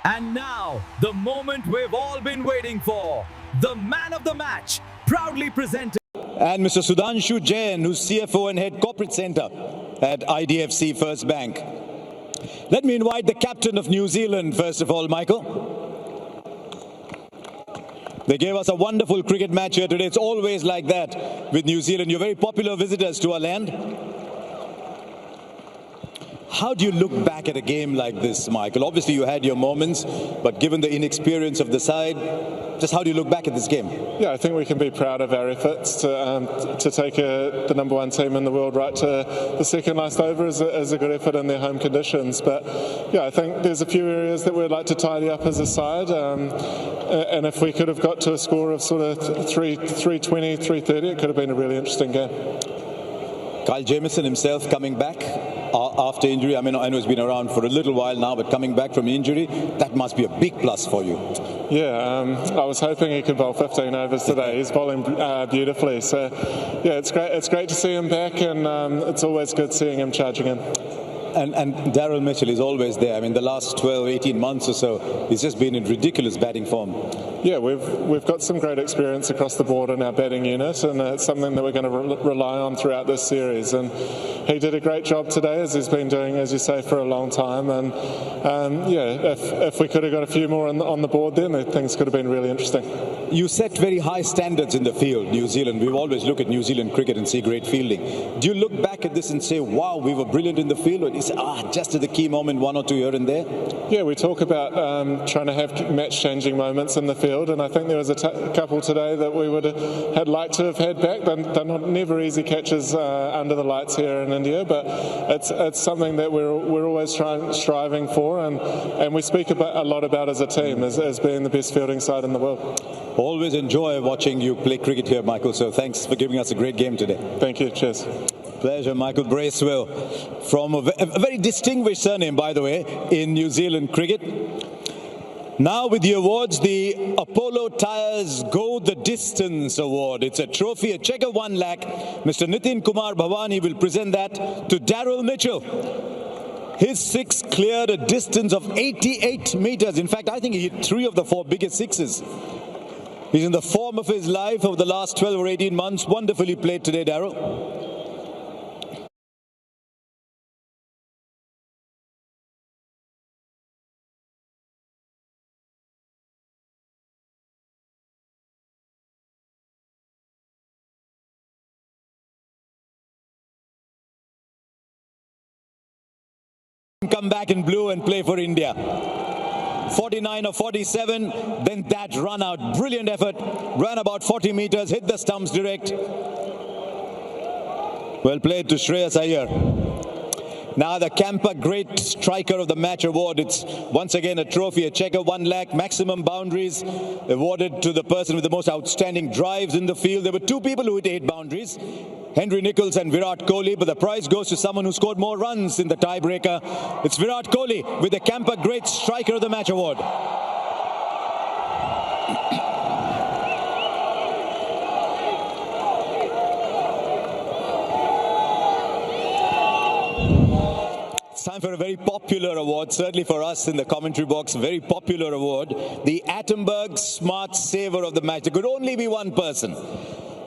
And now, the moment we've all been waiting for. The man of the match, proudly presented. And Mr. Sudhanshu Jain, who's CFO and Head Corporate Centre at IDFC First Bank. Let me invite the captain of New Zealand, first of all, Michael. They gave us a wonderful cricket match here today. It's always like that with New Zealand. You're very popular visitors to our land. How do you look back at a game like this, Michael? Obviously, you had your moments, but given the inexperience of the side, just how do you look back at this game? Yeah, I think we can be proud of our efforts to take the number one team in the world right to the second last over is a good effort in their home conditions. But yeah, I think there's a few areas that we'd like to tidy up as a side. And if we could have got to a score of sort of 320, 330, it could have been a really interesting game. Kyle Jamieson himself coming back after injury. I mean, I know he's been around for a little while now, but coming back from injury, that must be a big plus for you. Yeah, I was hoping he could bowl 15 overs today. He's bowling beautifully. So, yeah, it's great. It's great to see him back, and it's always good seeing him charging in. And Daryl Mitchell is always there. I mean, the last 12, 18 months or so, he's just been in ridiculous batting form. Yeah, we've got some great experience across the board in our batting unit, and it's something that we're going to rely on throughout this series. And he did a great job today, as he's been doing, as you say, for a long time. And yeah, if we could have got a few more on the board, then things could have been really interesting. You set very high standards in the field, New Zealand. We always look at New Zealand cricket and see great fielding. Do you look back at this and say, wow, we were brilliant in the field? Or do you say, just at the key moment, one or two here and there? Yeah, we talk about trying to have match-changing moments in the field, and I think there was a couple today that we would have liked to have had back. They're not never easy catches under the lights here in India, but it's something that we're always striving for, and we speak a lot about as a team as being the best fielding side in the world. Always enjoy watching you play cricket here, Michael, so thanks for giving us a great game today. Thank you, cheers. Pleasure, Michael Bracewell, from a very distinguished surname, by the way, in New Zealand cricket. Now with the awards, the Apollo Tyres Go the Distance Award. It's a trophy, a cheque of 1 lakh. Mr. Nitin Kumar Bhavani will present that to Daryl Mitchell. His six cleared a distance of 88 meters. In fact, I think he hit 3 of the 4 biggest sixes. He's in the form of his life over the last 12 or 18 months. Wonderfully played today, Daryl. Come back in blue and play for India. 49 or 47, then that run out. Brilliant effort. Ran about 40 meters, hit the stumps direct. Well played to Shreyas Iyer. Now the Camper Great Striker of the Match Award. It's once again a trophy, a cheque of 1 lakh, maximum boundaries awarded to the person with the most outstanding drives in the field. There were 2 people who hit 8 boundaries, Henry Nicholls and Virat Kohli, but the prize goes to someone who scored more runs in the tiebreaker. It's Virat Kohli with the Camper Great Striker of the Match Award. It's time for a very popular award, certainly for us in the commentary box, a very popular award. The Attenborough Smart Saver of the Match. There could only be one person.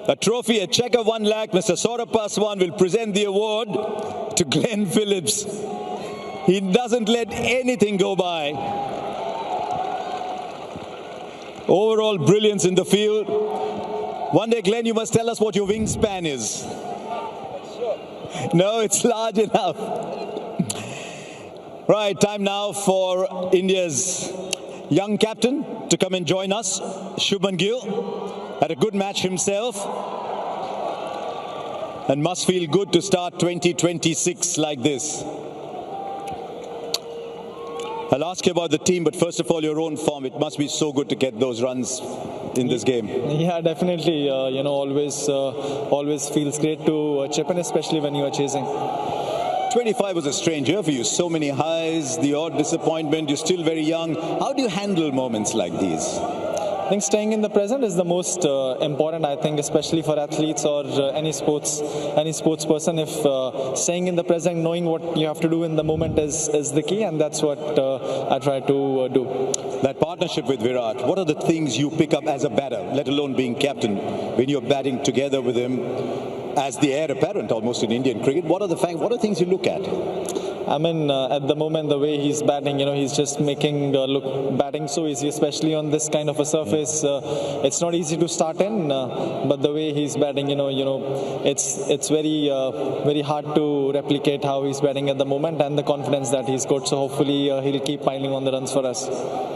A trophy, a cheque of 1 lakh. Mr. Saurabh Paswan will present the award to Glenn Phillips. He doesn't let anything go by. Overall brilliance in the field. One day, Glenn, you must tell us what your wingspan is. No, it's large enough. Right, time now for India's young captain to come and join us. Shubman Gill had a good match himself and must feel good to start 2026 like this. I'll ask you about the team, but first of all, your own form. It must be so good to get those runs in this game. Yeah, definitely. Always feels great to chip in, especially when you are chasing. 25 was a strange year for you. So many highs, the odd disappointment. You're still very young. How do you handle moments like these? I think staying in the present is the most important, I think, especially for athletes or any sports person. If staying in the present, knowing what you have to do in the moment is the key, and that's what I try to do. That partnership with Virat, what are the things you pick up as a batter, let alone being captain, when you're batting together with him as the heir apparent almost in Indian cricket? What are the things you look at? I mean, at the moment, the way he's batting, he's just making batting so easy, especially on this kind of a surface. It's not easy to start in, but the way he's batting, it's very very hard to replicate how he's batting at the moment and the confidence that he's got. So hopefully he'll keep piling on the runs for us.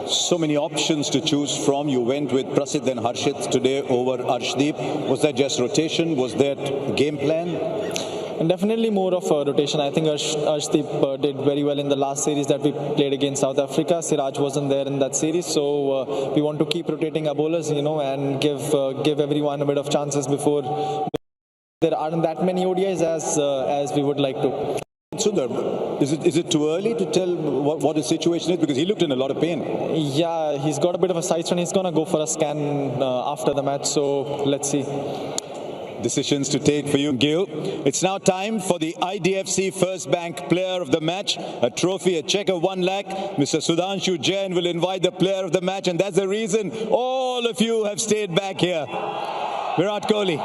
So many options to choose from. You went with Prasidh and Harshit today over Arshdeep. Was that just rotation? Was that game plan? And definitely more of a rotation. I think Arshdeep did very well in the last series that we played against South Africa. Siraj wasn't there in that series, so we want to keep rotating our bowlers, and give everyone a bit of chances before there aren't that many ODIs as we would like to. Sundar, is it too early to tell what his situation is? Because he looked in a lot of pain. Yeah, he's got a bit of a side strain. He's going to go for a scan after the match, so let's see. Decisions to take for you, Gil. It's now time for the IDFC First Bank Player of the Match. A trophy, a check of 1 lakh. Mr. Sudhanshu Jain will invite the Player of the Match, and that's the reason all of you have stayed back here. Virat Kohli,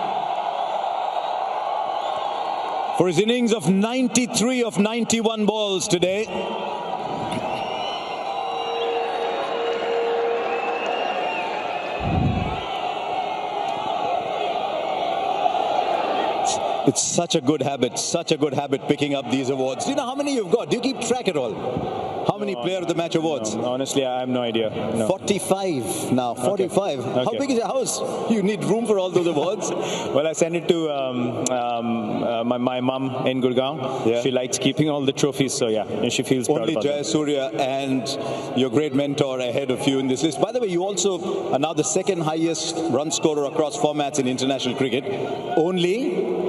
for his innings of 93 of 91 balls today, it's such a good habit picking up these awards. Do you know how many you've got? Do you keep track at all? How many Player of the Match awards? No, honestly, I have no idea. No. 45 now, 45. Okay. How big is your house? You need room for all those awards. Well, I sent it to my mum in Gurgaon. Yeah. She likes keeping all the trophies, so yeah, and she feels proud Only about that. Jayasuriya and your great mentor ahead of you in this list. By the way, you also are now the second highest run scorer across formats in international cricket. Only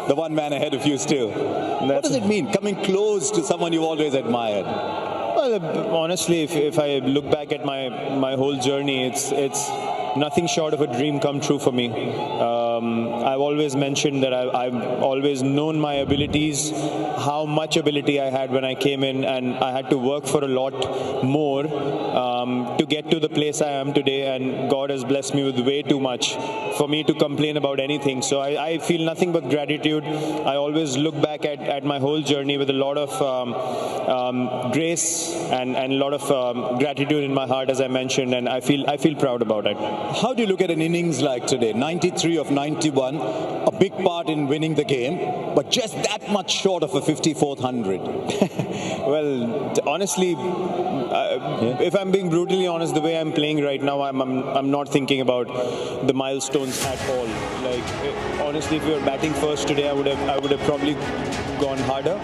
the one man ahead of you still. What does it mean, coming close to someone you've always admired? Well, honestly, if I look back at my whole journey, it's nothing short of a dream come true for me. I've always mentioned that I've always known my abilities, how much ability I had when I came in, and I had to work for a lot more to get to the place I am today, and God has blessed me with way too much for me to complain about anything. So I feel nothing but gratitude. I always look back at my whole journey with a lot of grace and a lot of gratitude in my heart, as I mentioned, and I feel proud about it. How do you look at an innings like today? 93 of 91, a big part in winning the game, but just that much short of a 54th 100. Well, honestly, if I'm being brutally honest, the way I'm playing right now, I'm not thinking about the milestones at all. Like, honestly, if we were batting first today, I would have probably gone harder.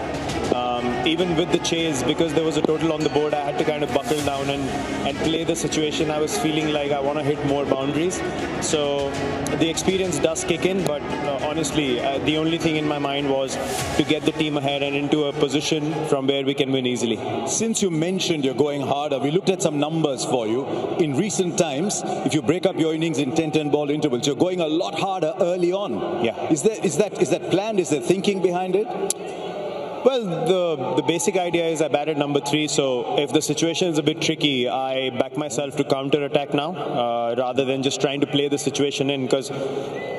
Even with the chase, because there was a total on the board, I had to kind of buckle down and play the situation. I was feeling like I want to hit more boundaries. So the experience does kick in, but honestly, the only thing in my mind was to get the team ahead and into a position from where we can win easily. Since you mentioned you're going harder, we looked at some numbers for you. In recent times, if you break up your innings in 10-10 ball intervals, you're going a lot harder early on. Yeah. Is that planned? Is there thinking behind it? Well, the basic idea is I batted number 3, so if the situation is a bit tricky, I back myself to counter-attack now, rather than just trying to play the situation in, because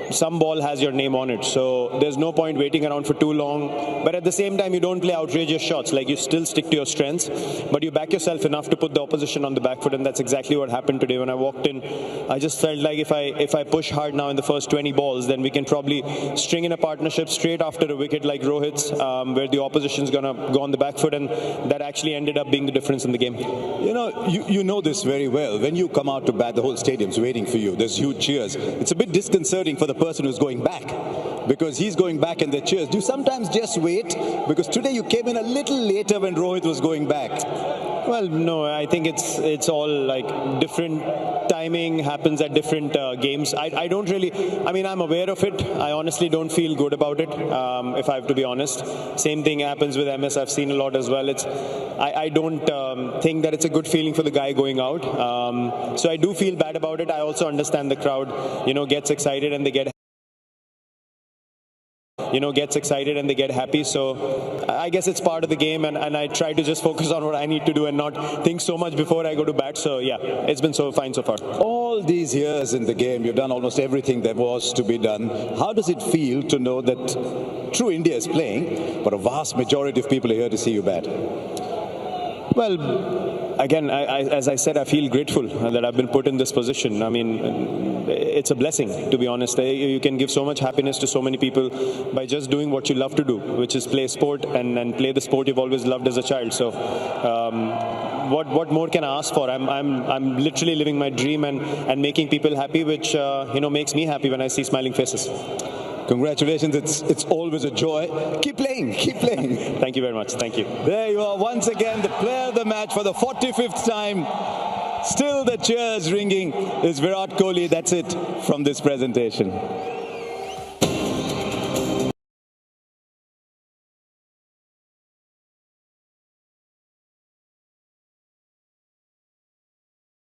some ball has your name on it, so there's no point waiting around for too long. But at the same time, you don't play outrageous shots. Like, you still stick to your strengths, but you back yourself enough to put the opposition on the back foot, and that's exactly what happened today. When I walked in, I just felt like if I push hard now in the first 20 balls, then we can probably string in a partnership straight after a wicket like Rohit's, where the opposition's gonna go on the back foot, and that actually ended up being the difference in the game. You know this very well. When you come out to bat, the whole stadium's waiting for you. There's huge cheers. It's a bit disconcerting for the person who's going back, because he's going back and the cheers. Do you sometimes just wait? Because today you came in a little later when Rohit was going back. Well, no, I think it's all like different timing happens at different games. I don't really, I mean, I'm aware of it. I honestly don't feel good about it, if I have to be honest. Same thing happens with MS. I've seen a lot as well. I don't think that it's a good feeling for the guy going out. So I do feel bad about it. I also understand the crowd, gets excited and they get happy. So I guess it's part of the game, and I try to just focus on what I need to do and not think so much before I go to bat. So yeah, it's been so fine so far. All these years in the game, you've done almost everything there was to be done. How does it feel to know that true India is playing, but a vast majority of people are here to see you bat? Well, again, as I said, I feel grateful that I've been put in this position. I mean, it's a blessing, to be honest. You can give so much happiness to so many people by just doing what you love to do, which is play sport and play the sport you've always loved as a child. So, what more can I ask for? I'm literally living my dream and making people happy, which makes me happy when I see smiling faces. Congratulations, it's always a joy. Keep playing, keep playing. Thank you very much, thank you. There you are, once again, the player of the match for the 45th time. Still the cheers ringing is Virat Kohli. That's it from this presentation.